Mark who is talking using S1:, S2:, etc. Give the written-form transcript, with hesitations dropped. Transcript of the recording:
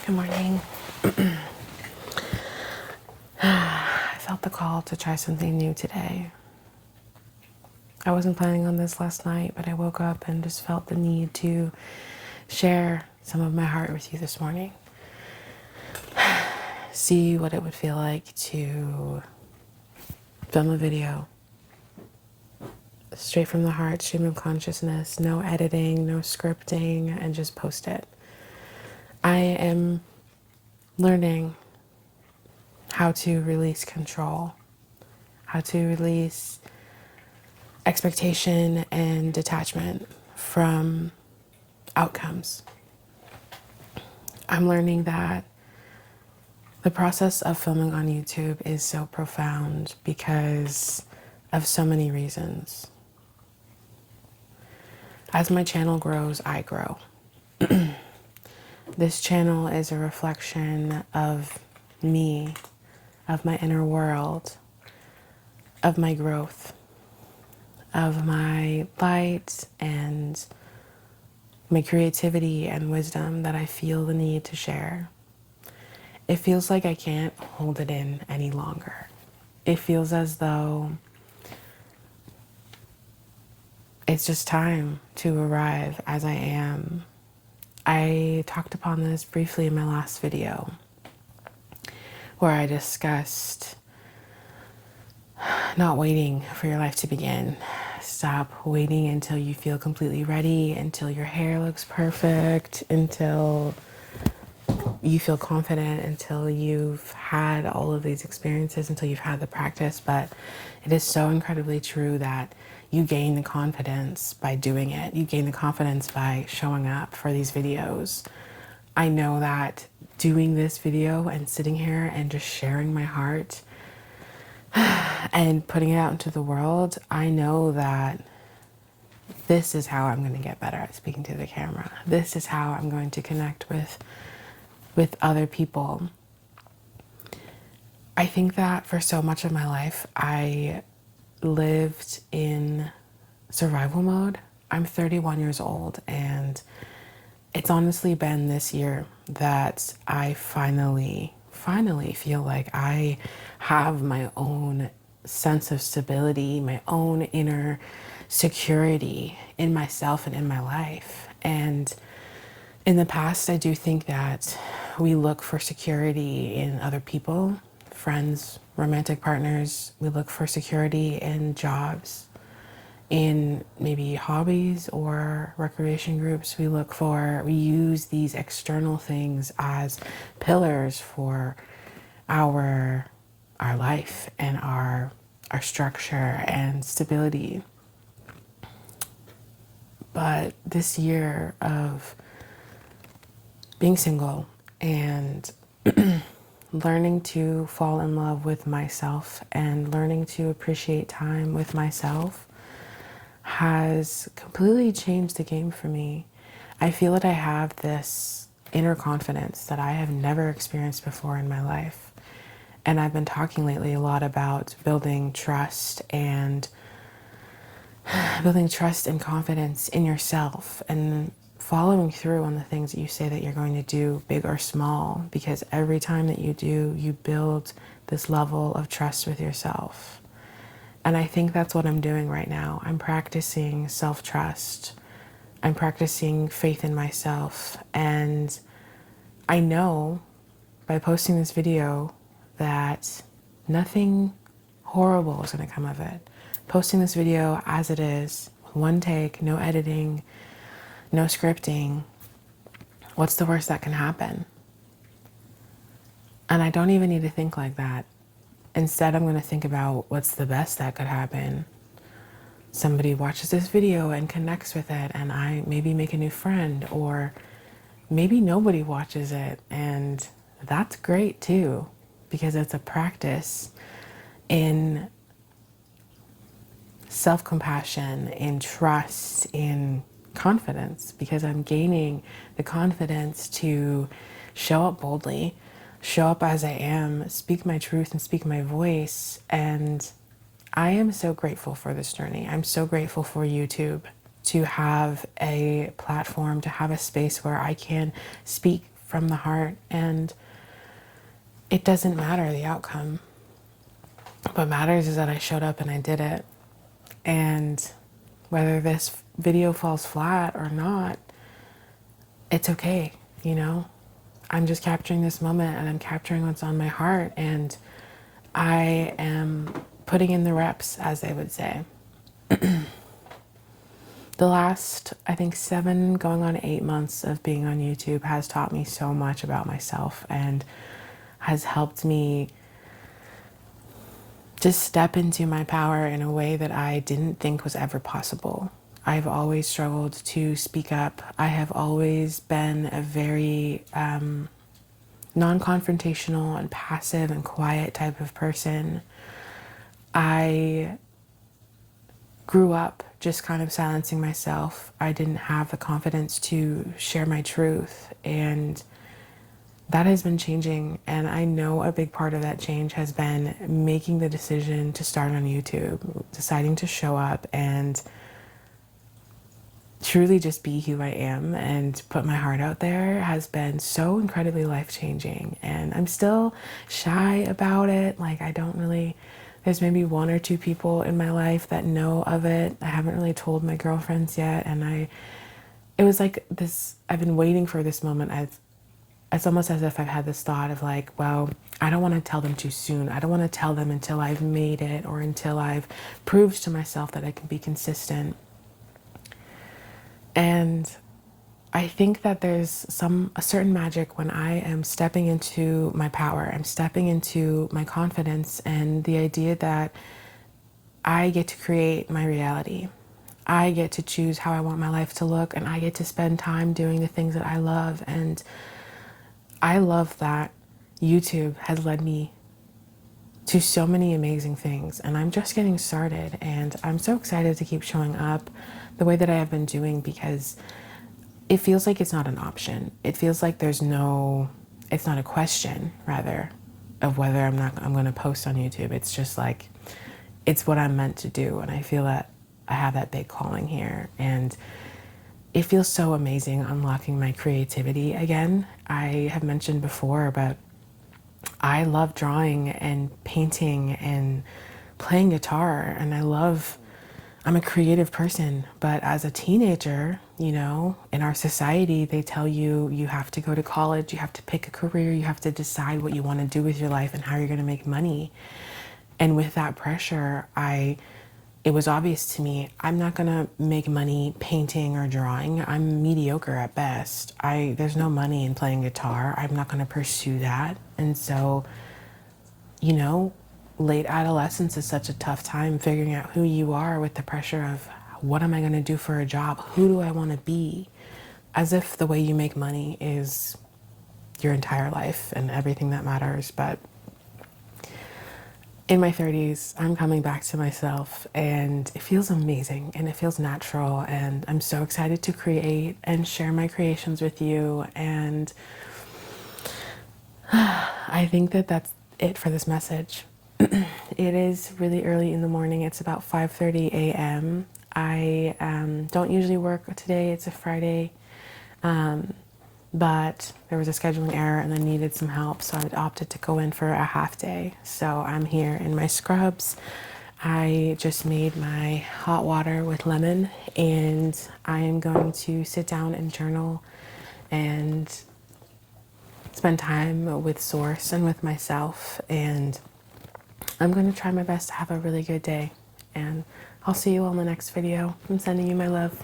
S1: Good morning. I felt the call to try something new today. I wasn't planning on this last night, but I woke up and just felt the need to share some of my heart with you this morning. See what it would feel like to film a video straight from the heart, stream of consciousness, no editing, no scripting, and just post it. I am learning how to release control, how to release expectation and detachment from outcomes. I'm learning that the process of filming on YouTube is so profound because of so many reasons. As my channel grows, I grow. This channel is a reflection of me, of my inner world, of my growth, of my light and my creativity and wisdom that I feel the need to share. It feels like I can't hold it in any longer. It feels as though it's just time to arrive as I am. I talked upon this briefly in my last video where I discussed not waiting for your life to begin. Stop waiting until you feel completely ready, until your hair looks perfect, until you feel confident, until you've had all of these experiences, until you've had the practice. But it is so incredibly true that you gain the confidence by doing it. You gain the confidence by showing up for these videos. I know that doing this video and sitting here and just sharing my heart and putting it out into the world, I know that this is how I'm going to get better at speaking to the camera. This is how I'm going to connect with other people. I think that for so much of my life, I lived in survival mode. I'm 31 years old, and it's honestly been this year that I finally feel like I have my own sense of stability, my own inner security in myself and in my life. And in the past, I do think that we look for security in other people, friends, romantic partners. We look for security in jobs, in maybe hobbies or recreation groups. We use these external things as pillars for our life and our structure and stability. But this year of being single and learning to fall in love with myself and learning to appreciate time with myself has completely changed the game for me. I feel that I have this inner confidence that I have never experienced before in my life. And I've been talking lately a lot about building trust and confidence in yourself and following through on the things that you say that you're going to do, big or small, because every time that you do, you build this level of trust with yourself. And I think that's what I'm doing right now. I'm practicing self-trust. I'm practicing faith in myself. And I know by posting this video that nothing horrible is going to come of it. Posting this video as it is, one take, no editing, no scripting, what's the worst that can happen? And I don't even need to think like that. Instead, I'm going to think about what's the best that could happen. Somebody watches this video and connects with it, and I maybe make a new friend, or maybe nobody watches it, and that's great too, because it's a practice in self-compassion, in trust, in confidence, because I'm gaining the confidence to show up boldly, show up as I am, speak my truth and speak my voice. And I am so grateful for this journey. I'm so grateful for YouTube to have a platform, to have a space where I can speak from the heart, and it doesn't matter the outcome. What matters is that I showed up and I did it. And whether this video falls flat or not, it's okay, you know? I'm just capturing this moment and I'm capturing what's on my heart, and I am putting in the reps, as they would say. The last, I think, 7 going on 8 months of being on YouTube has taught me so much about myself and has helped me just step into my power in a way that I didn't think was ever possible. I've always struggled to speak up. I have always been a very non-confrontational and passive and quiet type of person. I grew up just kind of silencing myself. I didn't have the confidence to share my truth, and that has been changing. And I know a big part of that change has been making the decision to start on YouTube, deciding to show up and truly just be who I am and put my heart out there has been so incredibly life-changing. And I'm still shy about it. Like, I don't really, there's maybe 1 or 2 people in my life that know of it. I haven't really told my girlfriends yet. And it was like this, I've been waiting for this moment. It's almost as if I've had this thought of like, well, I don't want to tell them too soon. I don't want to tell them until I've made it or until I've proved to myself that I can be consistent. And I think that there's a certain magic when I am stepping into my power. I'm stepping into my confidence and the idea that I get to create my reality. I get to choose how I want my life to look, and I get to spend time doing the things that I love. And I love that YouTube has led me to so many amazing things, and I'm just getting started, and I'm so excited to keep showing up the way that I have been doing, because it feels like it's not an option. It feels like it's not a question, rather, of whether I'm going to post on YouTube. It's just like, it's what I'm meant to do, and I feel that I have that big calling here, and it feels so amazing unlocking my creativity again. I have mentioned before, but I love drawing and painting and playing guitar, and I'm a creative person. But as a teenager, you know, in our society, they tell you you have to go to college, you have to pick a career, you have to decide what you want to do with your life and how you're going to make money. And with that pressure, it was obvious to me, I'm not going to make money painting or drawing. I'm mediocre at best. There's no money in playing guitar. I'm not going to pursue that. And so, you know, late adolescence is such a tough time figuring out who you are with the pressure of what am I going to do for a job? Who do I want to be? As if the way you make money is your entire life and everything that matters. But in my 30s, I'm coming back to myself, and it feels amazing and it feels natural, and I'm so excited to create and share my creations with you. And I think that that's it for this message. It is really early in the morning. It's about 5:30 a.m. I don't usually work today. It's a Friday. But there was a scheduling error and I needed some help, so I opted to go in for a half day. So I'm here in my scrubs. I just made my hot water with lemon, and I am going to sit down and journal and spend time with Source and with myself. And I'm going to try my best to have a really good day. And I'll see you all in the next video. I'm sending you my love.